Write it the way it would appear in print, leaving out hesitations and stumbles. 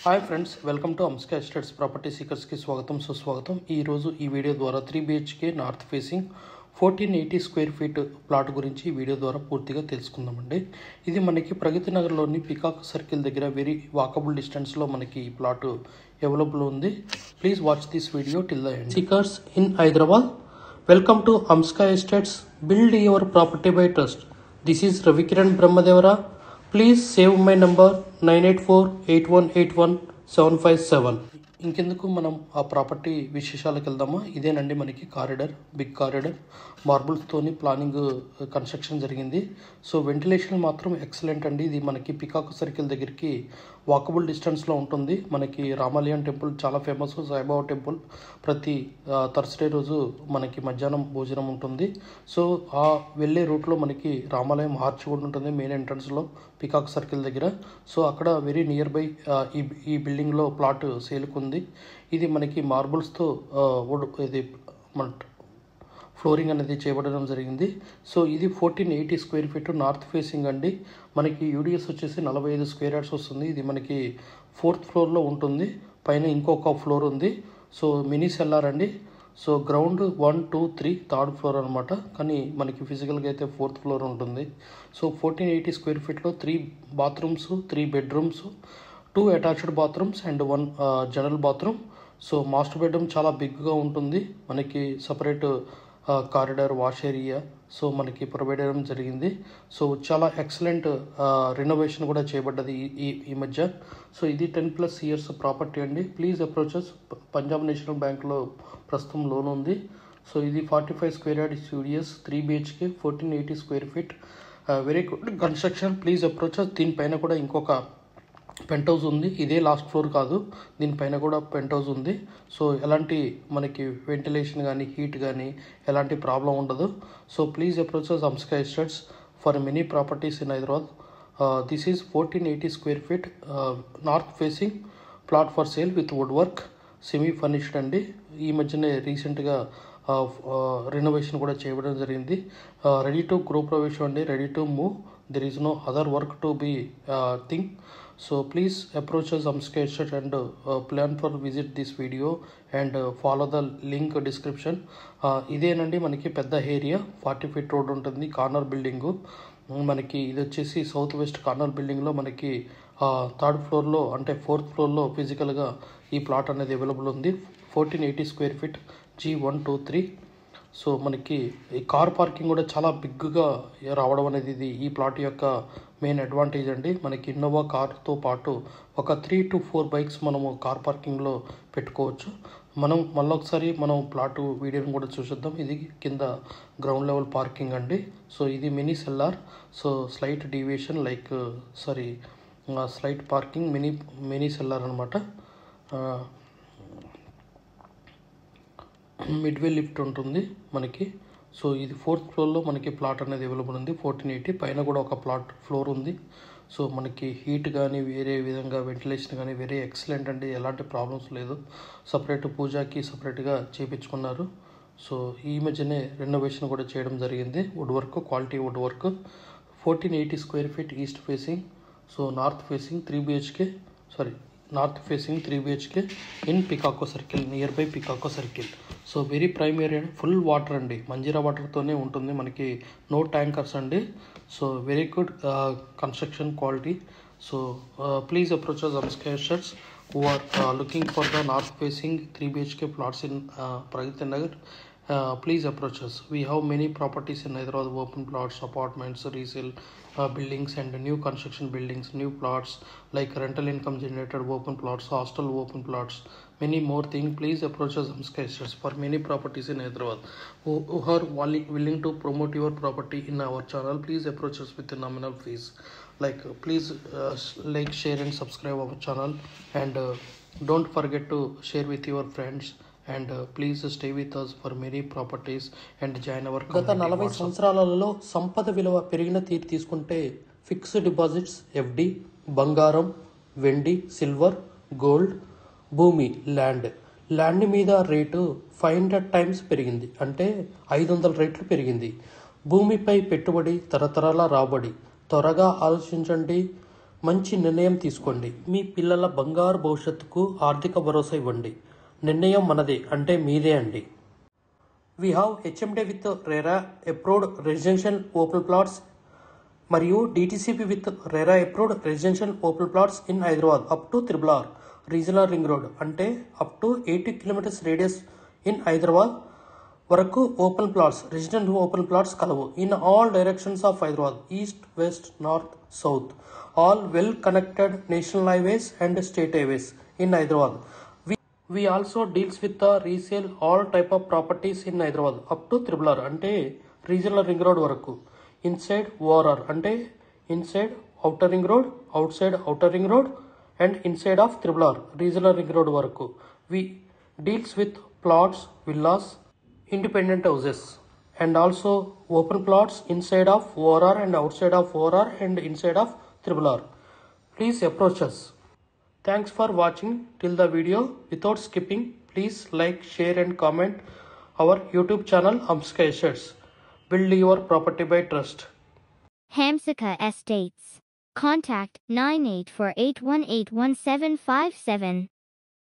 Hi friends, welcome to Amska estates property సీకర్స్కి స్వాగతం సుస్వాగతం. ఈరోజు ఈ వీడియో ద్వారా 3 BHK north facing 1480 square feet plot గురించి ఈ వీడియో ద్వారా పూర్తిగా తెలుసుకుందామండి. ఇది మనకి ప్రగతి నగర్లోని పికాక్ సర్కిల్ దగ్గర వెరీ వాకబుల్ డిస్టెన్స్లో మనకి ఈ ప్లాట్ అవైలబుల్ ఉంది. Please watch this video till the end. Seekers in Hyderabad, welcome to Amska estates, build your property by trust. This is Ravikiran Brahmadevara. Please save my number 9848181757. ఇంకెందుకు మనం ఆ ప్రాపర్టీ విశేషాలకు వెళ్దామా. ఇదేనండి మనకి కారిడార్, బిగ్ కారిడార్, మార్బుల్స్తోని ప్లానింగ్ కన్స్ట్రక్షన్ జరిగింది. సో వెంటిలేషన్ మాత్రం ఎక్సలెంట్ అండి. ఇది మనకి పికాక్ సర్కిల్ దగ్గరికి వాకబుల్ డిస్టెన్స్లో ఉంటుంది. మనకి రామాలయం టెంపుల్ చాలా ఫేమస్, సాయిబాబా టెంపుల్ ప్రతి థర్స్డే రోజు మనకి మధ్యాహ్నం భోజనం ఉంటుంది. సో ఆ వెళ్ళే రూట్లో మనకి రామాలయం ఆర్చ్ కూడా ఉంటుంది మెయిన్ ఎంట్రన్స్లో పికాక్ సర్కిల్ దగ్గర. సో అక్కడ వెరీ నియర్ బై ఈ బిల్డింగ్లో ప్లాట్ సేల్కు ఉంది. ఇది మనకి మార్బుల్స్తో ఇది మన ఫ్లోరింగ్ అనేది చేయబడడం జరిగింది. సో ఇది 1480 స్క్వేర్ ఫీట్ నార్త్ ఫేసింగ్ అండి. మనకి యూడిఎస్ వచ్చేసి 45 స్క్వేర్ యార్డ్స్ వస్తుంది. ఇది మనకి 4th ఫ్లోర్లో ఉంటుంది. పైన ఇంకొక ఫ్లోర్ ఉంది. సో మినీ సెల్లార్ అండి. సో గ్రౌండ్ 1, 2, 3 థర్డ్ ఫ్లోర్ అనమాట. కానీ మనకి ఫిజికల్గా అయితే 4th ఫ్లోర్ ఉంటుంది. సో 1480 స్క్వేర్ ఫీట్లో 3 bathrooms, 3 bedrooms, 2 attached bathrooms and 1 general bathroom. So master bedroom చాలా బిగ్గా ఉంటుంది. మనకి separate corridor, wash area so మనకి ప్రొవైడ్ చేయడం జరిగింది. సో చాలా ఎక్సలెంట్ రెనోవేషన్ కూడా చేయబడ్డది ఈ మధ్య. సో ఇది 10+ ఇయర్స్ ప్రాపర్టీ అండి. Please approaches. పంజాబ్ నేషనల్ బ్యాంక్లో ప్రస్తుతం లోన్ ఉంది. సో ఇది 45 square yard UDS, 3 BHK, 1480 square feet, very good construction. Please approaches. దీనిపైన కూడా ఇంకొక పెంట్ హౌస్ ఉంది. ఇదే లాస్ట్ ఫ్లోర్ కాదు, దీనిపైన కూడా పెంట్ హౌస్ ఉంది. సో ఎలాంటి మనకి వెంటిలేషన్ కానీ హీట్ కానీ ఎలాంటి ప్రాబ్లం ఉండదు. So please approaches Amska estates for many properties in Hyderabad. This is 1480 square feet north facing plot for sale with wood work, semi furnished అండి. ఈ మధ్యనే రీసెంట్గా రెనోవేషన్ కూడా చేయడం జరిగింది. రెడీ టు గృహ ప్రవేశం అండి, ready to move. There is no other work to be thing. So please approach us Amska Estate and plan for visit this video and follow the link description. ఇదేనండి మనకి పెద్ద area, 40 feet road ఉంటుంది. Corner building మనకి ఇది వచ్చేసి south west corner బిల్డింగ్లో మనకి 3rd ఫ్లోర్లో అంటే 4th ఫ్లోర్లో ఫిజికల్గా ఈ ప్లాట్ అనేది అవైలబుల్ ఉంది. 1480 స్క్వేర్ ఫీట్ G123. సో మనకి ఈ కార్ పార్కింగ్ కూడా చాలా బిగ్గా రావడం అనేది ఇది ఈ ప్లాట్ యొక్క మెయిన్ అడ్వాంటేజ్ అండి. మనకి ఇన్నోవా కార్తో పాటు ఒక 3 to 4 బైక్స్ మనము కార్ పార్కింగ్లో పెట్టుకోవచ్చు. మనం మళ్ళొకసారి మనం ప్లాట్ వీడియోని కూడా చూసేద్దాం. ఇది కింద గ్రౌండ్ లెవెల్ పార్కింగ్ అండి. సో ఇది mini cellar. So slight deviation slight parking mini cellar అనమాట. మిడ్వే లిఫ్ట్ ఉంటుంది మనకి. సో ఇది 4th ఫ్లోర్లో మనకి ప్లాట్ అనేది అవైలబుల్ ఉంది. 1480 పైన కూడా ఒక ప్లాట్ ఫ్లోర్ ఉంది. సో మనకి హీట్ కానీ వేరే విధంగా వెంటిలేషన్ కానీ వెరీ ఎక్సలెంట్ అండి. ఎలాంటి ప్రాబ్లమ్స్ లేదు. సపరేట్ పూజకి సపరేట్గా చేయించుకున్నారు. సో ఈ మధ్యనే రెనోవేషన్ కూడా చేయడం జరిగింది. Wood work, quality wood work. 1480 square feet east facing. So north facing 3 BHK in పికాకో సర్కిల్, నియర్ బై పికాకో circle. So very prime area, full water అండి, మంజీరా వాటర్తోనే ఉంటుంది మనకి. నో ట్యాంకర్స్ అండి. So very good construction quality. So please approaches Amska estates who are looking for the north facing 3 BHK plots in Pragati Nagar. Please approach us. We have many properties in Hyderabad, open plots, apartments, resale buildings and new construction buildings, new plots like rental income generated open plots, hostel open plots, many more things. Please approach us Amska Estates for many properties in Hyderabad. Who are willing to promote your property in our channel, please approach us with a nominal fees. Please like, share and subscribe our channel and don't forget to share with your friends. And please stay with us for many properties and join our community. గత 40 సంవత్సరాలలో సంపద విలువ పెరిగిన తీరు తీసుకుంటే fixed deposits, FD, బంగారం, వెండి, silver, gold, భూమి, ల్యాండ్ మీద రేటు 500 టైమ్స్ పెరిగింది. అంటే 500 రెట్లు పెరిగింది. భూమిపై పెట్టుబడి, తరతరాల రాబడి. త్వరగా ఆలోచించండి. మంచి నిర్ణయం తీసుకోండి. మీ పిల్లల బంగారు భవిష్యత్తుకు ఆర్థిక భరోసా ఇవ్వండి. నిర్ణయం మనదే, అంటే మీదే అండి. We have HMD with RERA approved residential open plots మరియు DTCP with RERA approved residential open plots in Hyderabad up to RRR regional ring road, అంటే up to 80 kilometers radius in Hyderabad వరకు open plots, resident open plots కలవు. In all directions of Hyderabad, east, west, north, south, all well connected national highways and state highways in Hyderabad. We also deals with the resale all type of properties in Hyderabad up to RRR, అంటే regional ring road వరకు. Inside ORR, అంటే inside outer ring road, outside outer ring road and inside of RRR regional ring road వరకు. We deals with plots, villas, independent houses and also open plots inside of ORR and outside of ORR and inside of RRR. Please approach us. Thanks for watching till the video. Without skipping, please like, share and comment our YouTube channel Hamsika Estates. Build your property by trust. Hamsika Estates. Contact 9848181757.